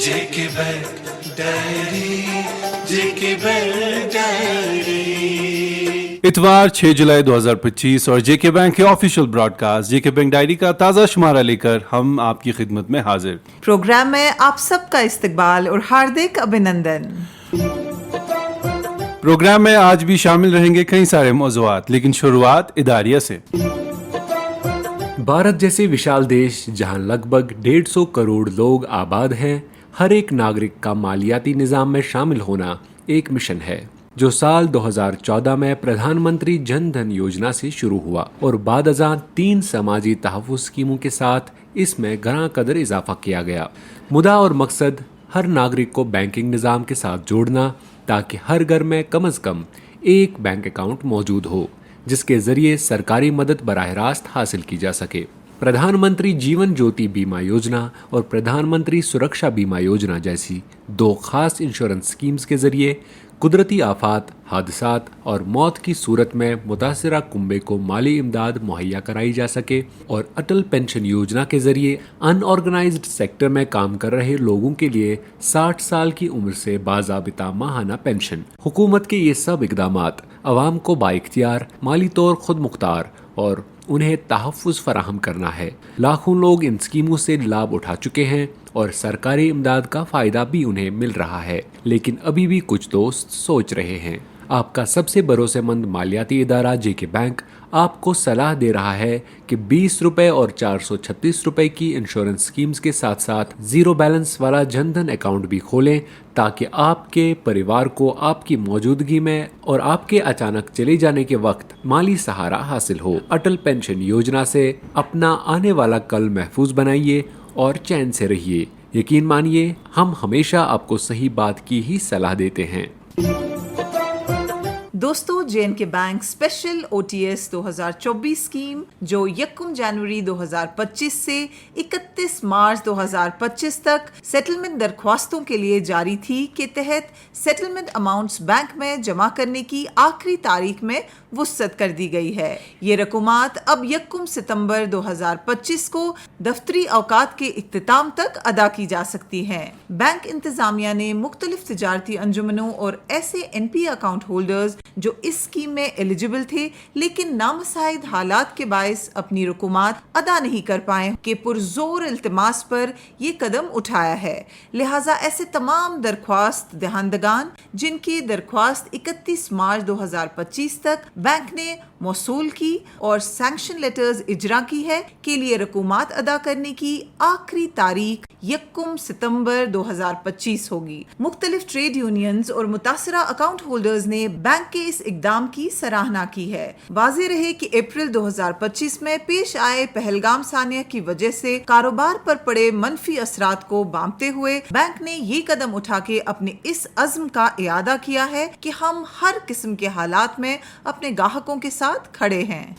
JK Bank Diary, JK Bank Diary। इतवार 6 जुलाई 2025 और जेके bank के ऑफिशियल ब्रॉडकास्ट जेके बैंक डायरी का ताज़ा शुमारा लेकर हम आपकी खिदमत में हाजिर। प्रोग्राम में आप सबका इस्तकबाल और हार्दिक अभिनंदन। प्रोग्राम में आज भी शामिल रहेंगे कई सारे मौज़ूआत, लेकिन शुरुआत इदारिया से। भारत जैसे विशाल देश जहां लगभग 150 करोड़ लोग आबाद हैं, हर एक नागरिक का मालियाती निज़ाम में शामिल होना एक मिशन है जो साल 2014 में प्रधानमंत्री जन धन योजना से शुरू हुआ और बाद अज़ां 3 समाजी तहफ़्फ़ुज़ स्कीमों के साथ इसमें घना कदर इजाफा किया गया। मुद्दा और मकसद हर नागरिक को बैंकिंग निज़ाम के साथ जोड़ना ताकि हर घर में कम अज़ कम एक बैंक अकाउंट मौजूद हो जिसके ज़रिए सरकारी मदद बराह रास्त हासिल की जा सके। प्रधानमंत्री जीवन ज्योति बीमा योजना और प्रधानमंत्री सुरक्षा बीमा योजना जैसी 2 खास इंश्योरेंस स्कीम्स के ज़रिए कुदरती आफात, हादसात और मौत की सूरत में मुतासरा कुंबे को माली इमदाद मुहैया कराई जा सके और अटल पेंशन योजना के जरिए अनऑर्गेनाइज्ड सेक्टर में काम कर रहे लोगों के लिए 60 साल की उम्र से बाज़ाबिता माहाना पेंशन। हुकूमत के ये सब इक़दामात अवाम को बाइख्तियार, माली तौर खुद मुख्तार और उन्हें तहफ़्फ़ुज़ फराहम करना है। लाखों लोग इन स्कीमों से लाभ उठा चुके हैं और सरकारी इमदाद का फ़ायदा भी उन्हें मिल रहा है, लेकिन अभी भी कुछ दोस्त सोच रहे हैं। आपका सबसे भरोसेमंद मालियाती इदारा जेके बैंक आपको सलाह दे रहा है कि 20 रुपये और 436 रुपये की इंश्योरेंस स्कीम्स के साथ साथ ज़ीरो बैलेंस वाला जनधन अकाउंट भी खोलें ताकि आपके परिवार को आपकी मौजूदगी में और आपके अचानक चले जाने के वक्त माली सहारा हासिल हो। अटल पेंशन योजना से अपना आने वाला कल महफूज बनाइए और चैन से रहिए। यकीन मानिए, हम हमेशा आपको सही बात की ही सलाह देते हैं। दोस्तों, JNK bank special OTS 2024 scheme जो 1 जनवरी 2025 से 31 मार्च 2025 तक सेटलमेंट दरख्वास्तों के लिए जारी थी के तहत सेटलमेंट अमाउंट्स बैंक में जमा करने की आखिरी तारीख में वुसअत कर दी गई है। ये रकूमात अब 1 सितंबर 2025 को दफ्तरी औकात के इख्तिताम तक अदा की जा सकती हैं। बैंक इंतजामिया ने मुख्तलिफ तिजारती अंजुमनों और ऐसे NP अकाउंट होल्डर्स जो इस स्कीम में एलिजिबल थे लेकिन नामसाइद हालात के बायस अपनी रकूमात अदा नहीं कर पाए के पुरजोर इल्तिमास पर ये कदम उठाया है। लिहाजा ऐसे तमाम दरख्वास्त दहांदगान जिनकी दरख्वास्त 31 मार्च 2025 तक बैंक ने मौसूल की और सैंक्शन लेटर्स इजरा की है के लिए रकूमात अदा करने की आखिरी तारीख 1 सितंबर 2025 होगी। मुख्तलिफ ट्रेड यूनियंस और मुतासरा अकाउंट होल्डर्स ने बैंक के इस इकदाम की सराहना की है। वाज़ेह रहे कि अप्रैल 2025 में पेश आए पहलगाम सानिया की वजह से कारोबार पर पड़े मनफी असरात को बांपते हुए बैंक ने ये कदम उठा के अपने इस अज़्म का इयादा किया है कि हम हर किस्म के हालात में अपने गाहकों के साथ खड़े हैं।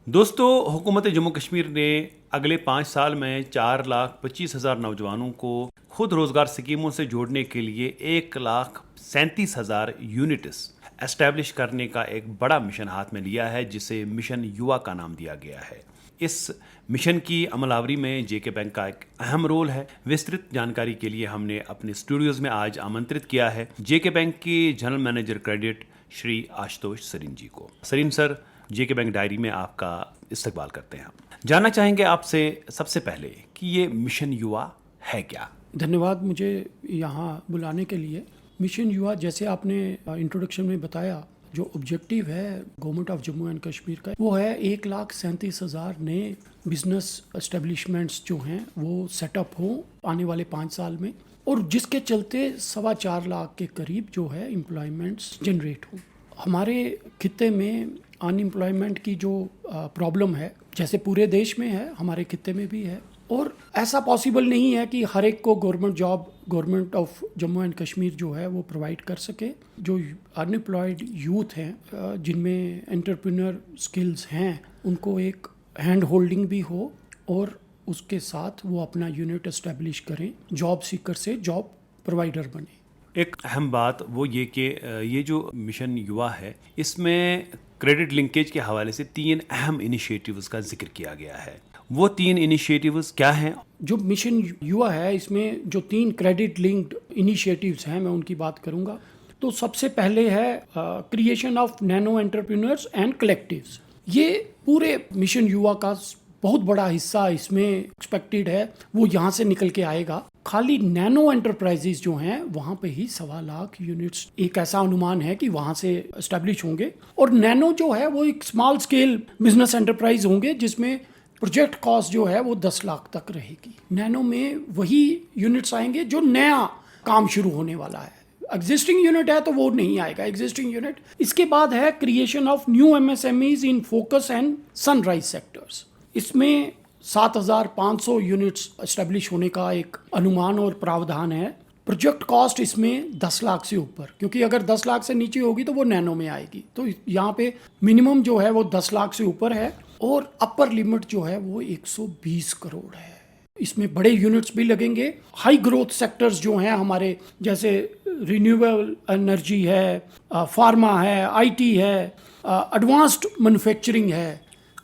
दोस्तों, हुकूमत जम्मू कश्मीर ने अगले 5 साल में 4,25,000 नौजवानों को खुद रोजगार स्कीमों से जोड़ने के लिए 1,37,000 यूनिट्स एस्टैब्लिश करने का एक बड़ा मिशन हाथ में लिया है जिसे मिशन युवा का नाम दिया गया है। इस मिशन की अमलावरी में जेके बैंक का एक अहम रोल है। विस्तृत जानकारी के लिए हमने अपने स्टूडियोज में आज आमंत्रित किया है जेके बैंक के general manager credit Shri Ashutosh Sareen ji को। Sareen sir, JK bank diary में आपका इस्तकबाल करते हैं। जानना चाहेंगे आपसे सबसे पहले कि ये मिशन युवा है क्या? धन्यवाद मुझे यहाँ बुलाने के लिए। मिशन युवा, जैसे आपने इंट्रोडक्शन में बताया, जो ऑब्जेक्टिव है government of Jammu and Kashmir का वो है 1,37,000 नए बिजनेस एस्टेब्लिशमेंट्स जो हैं वो सेटअप हो आने वाले 5 साल में, और जिसके चलते 4.25 लाख के करीब जो है एम्प्लॉयमेंट्स जनरेट हो। हमारे खित्ते में अनएम्प्लॉयमेंट की जो प्रॉब्लम है, जैसे पूरे देश में है, हमारे खित्ते में भी है, और ऐसा पॉसिबल नहीं है कि हर एक को government job government of Jammu and Kashmir जो है वो प्रोवाइड कर सके। जो अनएम्प्लॉयड यूथ हैं जिनमें एंटरप्रेन्योर स्किल्स हैं, उनको एक हैंड होल्डिंग भी हो और उसके साथ वो अपना यूनिट एस्टेब्लिश करें, जॉब सीकर से जॉब प्रोवाइडर बने। एक अहम बात वो ये कि ये जो मिशन युवा है इसमें क्रेडिट लिंकेज के हवाले से 3 अहम इनिशिएटिव्स का जिक्र किया गया है। وہ 3 انیشیٹیوز کیا ہیں؟ جو مشن یوا ہے اس میں جو 3 کریڈٹ لنکڈ انیشیٹیوز ہیں میں ان کی بات کروں گا. تو سب سے پہلے ہے creation of nano entrepreneurs and collectives. یہ پورے مشن یوا کا بہت بڑا حصہ اس میں ایکسپیکٹڈ ہے وہ یہاں سے نکل کے آئے گا. خالی نینو انٹرپرائزز جو ہیں وہاں پہ ہی 1.25 لاکھ یونٹس ایک ایسا انومان ہے کہ وہاں سے اسٹیبلش ہوں گے. اور نینو جو ہے وہ ایک اسمال اسکیل بزنس انٹرپرائز ہوں گے جس میں پروجیکٹ کاسٹ جو ہے وہ 10 لاکھ تک رہے گی. نینو میں وہی یونٹس آئیں گے جو نیا کام شروع ہونے والا ہے. ایگزسٹنگ یونٹ ہے تو وہ نہیں آئے گا ایگزسٹنگ یونٹ. اس کے بعد ہے creation of new MSMEs in focus and sunrise sectors. اس میں 7,500 یونٹس اسٹیبلش ہونے کا ایک انومان اور پراودھان ہے. پروجیکٹ کاسٹ اس میں 10 لاکھ سے اوپر, کیونکہ اگر 10 لاکھ سے نیچے ہوگی تو وہ نینو میں آئے گی. تو یہاں پہ منیمم جو ہے وہ 10 لاکھ سے اوپر ہے اور اپر لمٹ جو ہے وہ 120 کروڑ ہے. اس میں بڑے یونٹس بھی لگیں گے. ہائی گروتھ سیکٹرز جو ہیں ہمارے جیسے رینیویبل انرجی ہے, فارما ہے, IT ہے, ایڈوانسڈ مینوفیکچرنگ ہے,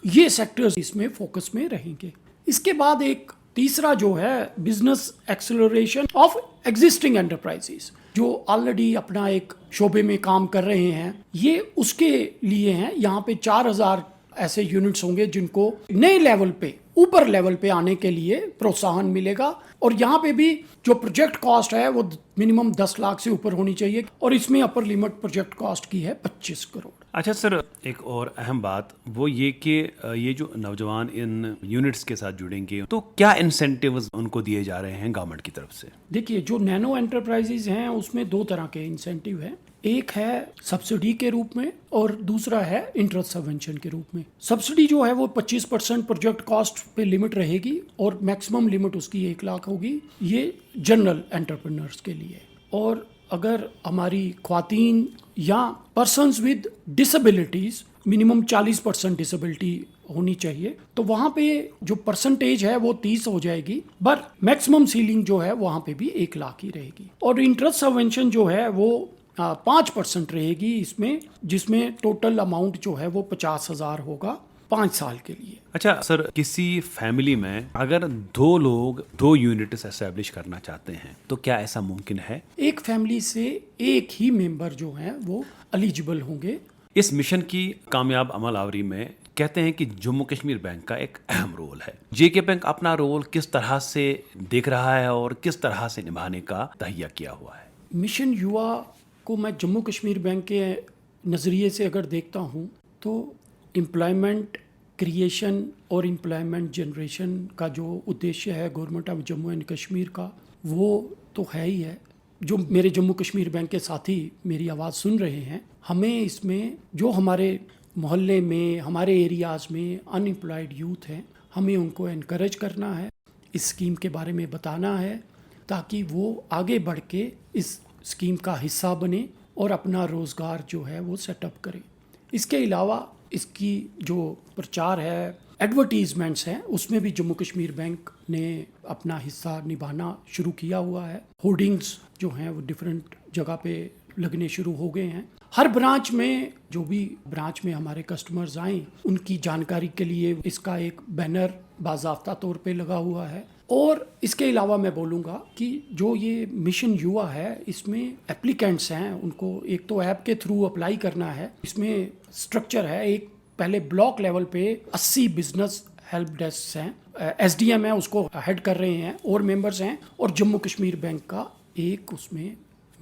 یہ سیکٹرز اس میں فوکس میں رہیں گے. اس کے بعد ایک تیسرا جو ہے business acceleration of existing enterprises جو آلریڈی اپنا ایک شعبے میں کام کر رہے ہیں, یہ اس کے لیے ہیں. یہاں پہ 4,000 ایسے یونٹس ہوں گے جن کو نئے لیول پہ اوپر لیول پہ آنے کے لیے پروتساہن ملے گا. اور یہاں پہ بھی جو پروجیکٹ کاسٹ ہے وہ منیمم 10 لاکھ سے اوپر ہونی چاہیے اور اس میں اپر لمٹ پروجیکٹ کاسٹ کی ہے 25 کروڑ. اچھا سر, ایک اور اہم بات وہ یہ کہ یہ جو نوجوان ان یونٹس کے ساتھ جڑیں گے تو کیا انسینٹیوز ان کو دیے جا رہے ہیں گورنمنٹ کی طرف سے؟ دیکھیے جو نینو انٹرپرائزز ہیں اس میں 2 طرح کے انسینٹیو ہیں. ایک ہے سبسڈی کے روپ میں اور دوسرا ہے انٹرسٹ سبونشن کے روپ میں. سبسڈی جو ہے وہ 25% پروجیکٹ کاسٹ پہ لمٹ رہے گی اور میکسیمم لمٹ اس کی 1 لاکھ ہوگی. یہ جنرل انٹرپرینرز کے لیے. اور اگر ہماری خواتین یا persons with disabilities minimum 40% disability ہونی چاہیے تو وہاں پہ جو پرسنٹیج ہے وہ 30 ہو جائے گی, بٹ میکسیمم سیلنگ جو ہے وہاں پہ بھی 1 لاکھ ہی رہے گی. اور انٹرسٹ سبونشن جو ہے وہ 5% رہے گی اس میں, جس میں ٹوٹل اماؤنٹ جو ہے وہ 50,000 ہوگا 5 سال کے لیے. اچھا سر, کسی فیملی میں اگر 2 لوگ 2 یونٹس اسٹیبلش کرنا چاہتے ہیں تو کیا ایسا ممکن ہے؟ ایک فیملی سے ایک ہی ممبر جو ہیں وہ ایلیجبل ہوں گے. اس مشن کی کامیاب عمل آوری میں کہتے ہیں کہ جموں کشمیر بینک کا ایک اہم رول ہے. JK بینک اپنا رول کس طرح سے دیکھ رہا ہے اور کس طرح سے نبھانے کا تہیہ کیا ہوا ہے؟ مشن یوا کو میں جموں کشمیر بینک کے نظریے سے اگر دیکھتا ہوں تو امپلائمنٹ کریشن اور امپلائمنٹ جنریشن کا جو ادیشیہ ہے government of Jammu and Kashmir کا وہ تو ہے ہی ہے. جو میرے جموں کشمیر بینک کے ساتھی میری آواز سن رہے ہیں, ہمیں اس میں جو ہمارے محلے میں ہمارے ایریاز میں ان امپلائڈ یوتھ ہیں ہمیں ان کو انکریج کرنا ہے, اس اسکیم کے بارے میں بتانا ہے تاکہ وہ آگے بڑھ کے اس اسکیم کا حصہ بنے اور اپنا روزگار جو ہے وہ سیٹ اپ کرے. اس کے علاوہ اس کی جو پرچار ہے, ایڈورٹیزمنٹس ہیں, اس میں بھی جموں کشمیر بینک نے اپنا حصہ نبھانا شروع کیا ہوا ہے. ہورڈنگز جو ہیں وہ ڈفرینٹ جگہ پہ لگنے شروع ہو گئے ہیں. ہر برانچ میں جو بھی برانچ میں ہمارے کسٹمرز آئیں ان کی جانکاری کے لیے اس کا ایک بینر باضابطہ طور پہ لگا ہوا ہے. اور اس کے علاوہ میں بولوں گا کہ جو یہ مشن یوا ہے اس میں اپلیکینٹس ہیں ان کو ایک تو ایپ کے تھرو اپلائی کرنا ہے. اس میں اسٹرکچر ہے, ایک پہلے بلاک لیول پہ 80 بزنس ہیلپ ڈیسک ہیں, SDM ہے اس کو ہیڈ کر رہے ہیں اور ممبرز ہیں, اور جموں کشمیر بینک کا ایک اس میں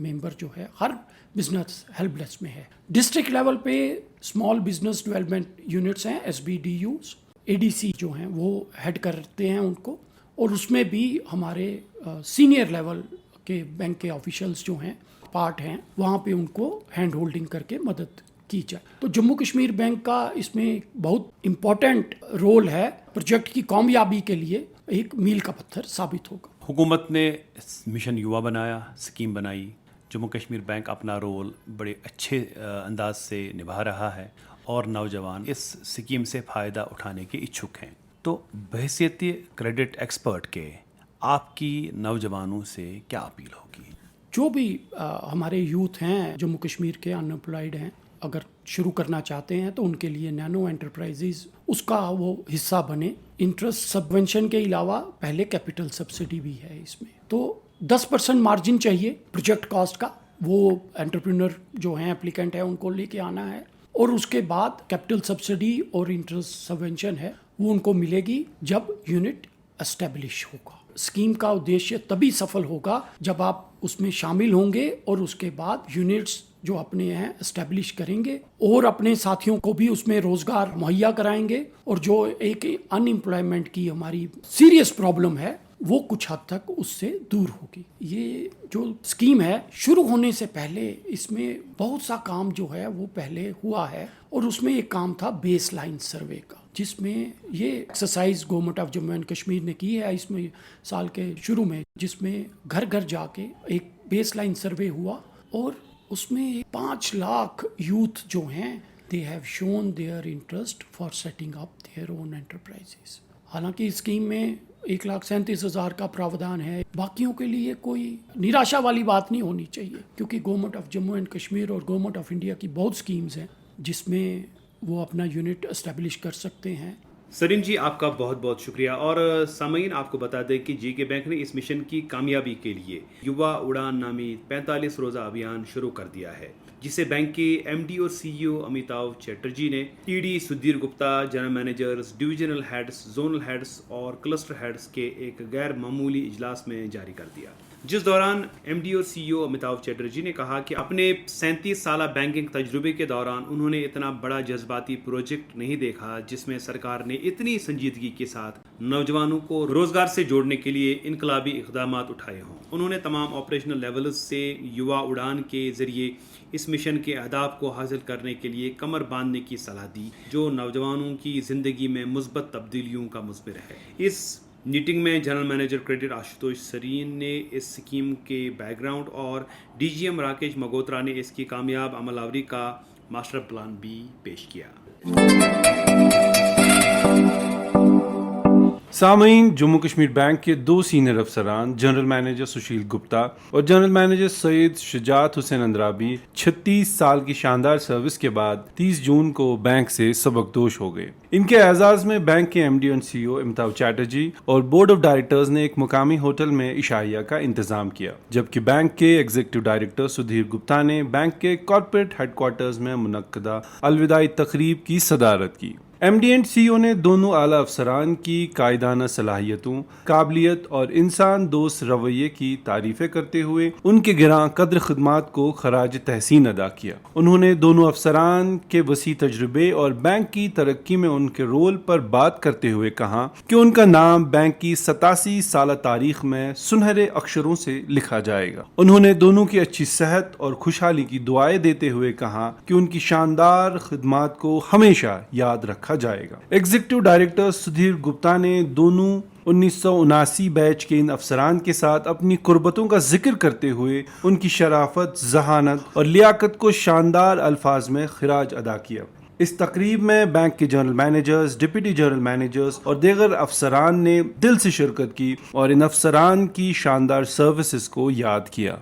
ممبر جو ہے ہر بزنس ہیلپ ڈیسک میں ہے. ڈسٹرکٹ لیول پہ اسمال بزنس ڈیولپمنٹ یونٹس ہیں SBDUs, ADC جو ہیں وہ ہیڈ کرتے ہیں ان کو, اور اس میں بھی ہمارے سینئر لیول کے بینک کے آفیشلز جو ہیں پارٹ ہیں, وہاں پہ ان کو ہینڈ ہولڈنگ کر کے مدد کی جائے. تو جموں کشمیر بینک کا اس میں بہت امپورٹنٹ رول ہے, پروجیکٹ کی کامیابی کے لیے ایک میل کا پتھر ثابت ہوگا. حکومت نے مشن یوا بنایا, اسکیم بنائی, جموں کشمیر بینک اپنا رول بڑے اچھے انداز سے نبھا رہا ہے اور نوجوان اس اسکیم سے فائدہ اٹھانے کے اچھک ہیں. تو بحیثیت کریڈٹ ایکسپرٹ کے آپ کی نوجوانوں سے کیا اپیل ہوگی؟ جو بھی ہمارے یوتھ ہیں جموں کشمیر کے ان امپلائڈ ہیں, अगर शुरू करना चाहते हैं तो उनके लिए नैनो एंटरप्राइजेज उसका वो हिस्सा बने। इंटरेस्ट सबवेंशन के अलावा पहले कैपिटल सब्सिडी भी है इसमें। तो 10% मार्जिन चाहिए प्रोजेक्ट कॉस्ट का, वो एंटरप्रेन्योर जो हैं एप्लीकेंट है उनको लेके आना है, और उसके बाद कैपिटल सब्सिडी और इंटरेस्ट सबवेंशन है वो उनको मिलेगी जब यूनिट एस्टेब्लिश होगा। स्कीम का उद्देश्य तभी सफल होगा जब आप उसमें शामिल होंगे और उसके बाद यूनिट्स जो अपने हैं एस्टेब्लिश करेंगे और अपने साथियों को भी उसमें रोजगार मुहैया कराएंगे, और जो एक अनएम्प्लॉयमेंट की हमारी सीरियस प्रॉब्लम है वो कुछ हद तक उससे दूर होगी। ये जो स्कीम है शुरू होने से पहले इसमें बहुत सा काम जो है वो पहले हुआ है, और उसमें एक काम था बेस लाइन सर्वे का, जिसमें ये exercise government of Jammu and Kashmir ने की है इसमें साल के शुरू में, जिसमें घर घर जाके एक बेस लाइन सर्वे हुआ, और उसमें 5 लाख यूथ जो हैं they have shown their interest for setting up their own enterprises. हालांकि इस स्कीम में 1,37,000 का प्रावधान है, बाकियों के लिए कोई निराशा वाली बात नहीं होनी चाहिए, क्योंकि government of Jammu and Kashmir और गवर्नमेंट ऑफ इंडिया की बहुत स्कीम्स हैं जिसमें वो अपना यूनिट एस्टेब्लिश कर सकते हैं। सरीन जी, आपका बहुत बहुत शुक्रिया। और सामीन, आपको बता दें कि जेके बैंक ने इस मिशन की कामयाबी के लिए युवा उड़ान नामी 45 रोज़ा अभियान शुरू कर दिया है, जिसे बैंक के एमडी और सीईओ अमिताभ चैटर्जी ने TD Sudhir Gupta, general managers, divisional heads, zonal heads और क्लस्टर हेड्स के एक गैर मामूली इजलास में जारी कर दिया, जिस दौरान एमडी और सीईओ अमिताभ चैटर्जी ने कहा कि अपने 37 साल बैंकिंग तजुर्बे के दौरान उन्होंने इतना बड़ा जज्बाती प्रोजेक्ट नहीं देखा जिसमें सरकार ने इतनी संजीदगी के साथ नौजवानों को रोजगार से जोड़ने के लिए इनकलाबी इक़दाम उठाए हों। उन्होंने तमाम ऑपरेशनल लेवल्स से युवा उड़ान के जरिए इस मिशन के अहदाफ को हासिल करने के लिए कमर बांधने की सलाह दी, जो नौजवानों की ज़िंदगी में मुस्बत तब्दीलियों का मुस्बिर है। इस मीटिंग में general manager credit Ashutosh Sareen ने इस स्कीम के बैकग्राउंड और डीजीएम राकेश मगोत्रा ने इसकी कामयाब अमलावरी का मास्टर प्लान भी पेश किया। सामीन, जम्मू कश्मीर बैंक के 2 सीनियर अफसरान जनरल मैनेजर सुशील गुप्ता और जनरल मैनेजर सैयद शुजात हुसैन अंद्राबी 36 साल की शानदार सर्विस के बाद 30 जून को बैंक से सबकदोश हो गए। इनके एजाज में बैंक के एमडी और सीईओ अमिताभ चैटर्जी और बोर्ड ऑफ डायरेक्टर्स ने एक मुकामी होटल में इशाइया का इंतजाम किया, जबकि बैंक के एग्जीक्यूटिव डायरेक्टर सुधीर गुप्ता ने बैंक के कॉर्पोरेट हेडक्वार्टर्स में मुनक्कदा अलविदाई तकरीब की सदारत की। एमडी एंड सीईओ ने दोनों आला अफसरान की कायदाना सलाहियतों, काबिलियत और इंसान दोस्त रवैये की तारीफें करते हुए उनके गिरां कद्र खिदमात को खराज तहसीन अदा किया। उन्होंने दोनों अफसरान के वसी तजुर्बे और बैंक की तरक्की में उनके रोल पर बात करते हुए कहा कि उनका नाम बैंक की 87 साल तारीख में सुनहरे अक्षरों से लिखा जाएगा। उन्होंने दोनों की अच्छी सेहत और खुशहाली की दुआएं देते हुए कहा कि उनकी शानदार खिदमात को हमेशा याद रखा जाएगा। एग्जीक्यूटिव डायरेक्टर सुधीर गुप्ता ने दोनों 1979 बैच के इन अफसरान के साथ अपनी कुर्बतों का जिक्र करते हुए उनकी शराफत, जहानत और लियाकत को शानदार अल्फाज में खिराज अदा किया। इस तकरीब में बैंक के general managers, deputy general managers और दीगर अफसरान ने दिल से शिरकत की और इन अफसरान की शानदार सर्विसेज को याद किया।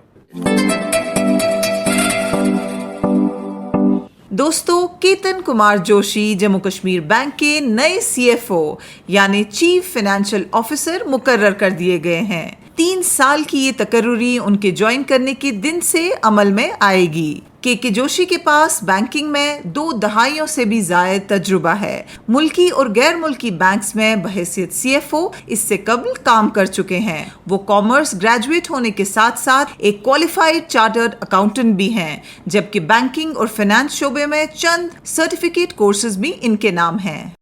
दोस्तों, केतन कुमार जोशी जम्मू कश्मीर बैंक के नए सीएफओ यानी चीफ फाइनेंशियल ऑफिसर मुकर्रर कर दिए गए हैं। 3 साल की ये तकर्रुरी उनके ज्वाइन करने के दिन से अमल में आएगी। के जोशी के पास बैंकिंग में 2 दहाइयों से भी ज़ायद तजुर्बा है। मुल्की और गैर मुल्की बैंक्स में बहैसियत सीएफओ इससे कबल काम कर चुके हैं। वो कॉमर्स ग्रेजुएट होने के साथ साथ एक क्वालिफाइड चार्टर्ड अकाउंटेंट भी हैं, जबकि बैंकिंग और फाइनेंस शोबे में चंद सर्टिफिकेट कोर्सेज भी इनके नाम हैं।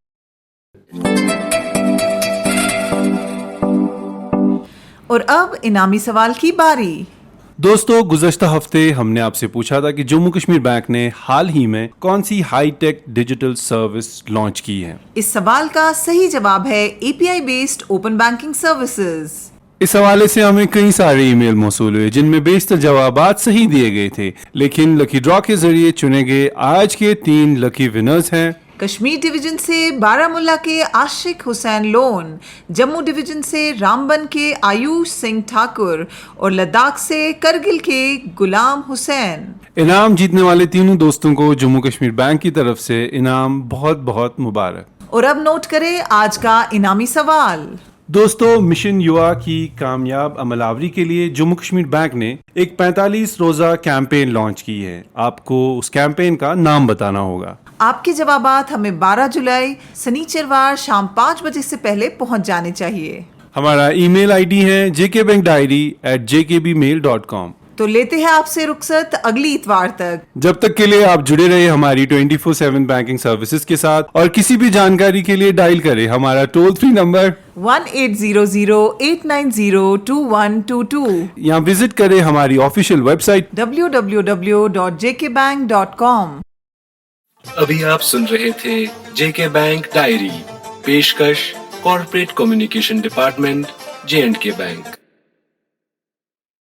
और अब इनामी सवाल की बारी। दोस्तों, गुज़श्ता हफ्ते हमने आपसे पूछा था कि जम्मू कश्मीर बैंक ने हाल ही में कौन सी high tech digital service launch की है। इस सवाल का सही जवाब है API based open banking services. इस हवाले से हमें कई सारे ईमेल मौसूल हुए जिनमें बेशतर जवाबात सही दिए गए थे, लेकिन लकी ड्रॉ के जरिए चुने गए आज के 3 लकी विनर्स हैं। कश्मीर डिवीजन से बारामुल्ला के आशिक हुसैन लोन, जम्मू डिवीजन से रामबन के आयुष सिंह ठाकुर और लद्दाख से करगिल के गुलाम हुसैन। इनाम जीतने वाले तीनों दोस्तों को जम्मू कश्मीर बैंक की तरफ से इनाम बहुत बहुत मुबारक। और अब नोट करें आज का इनामी सवाल। दोस्तों, मिशन युवा की कामयाब अमलावरी के लिए जम्मू कश्मीर बैंक ने एक 45 रोजा कैंपेन लॉन्च की है। आपको उस कैंपेन का नाम बताना होगा। आपके जवाबात हमें 12 जुलाई शनिचरवार शाम 5 बजे से पहले पहुंच जाने चाहिए। हमारा ईमेल आईडी है jkbankdiary@jkbmail.com। तो लेते हैं आपसे रुखसत अगली इतवार तक। जब तक के लिए आप जुड़े रहे हमारी 24/7 बैंकिंग सर्विसेज के साथ, और किसी भी जानकारी के लिए डायल करें हमारा टोल फ्री नंबर 1800-890-2122 या विजिट करें हमारी ऑफिशियल वेबसाइट www.jkbank.com। अभी आप सुन रहे थे जेके बैंक डायरी, पेशकश corporate communication department, J&K bank.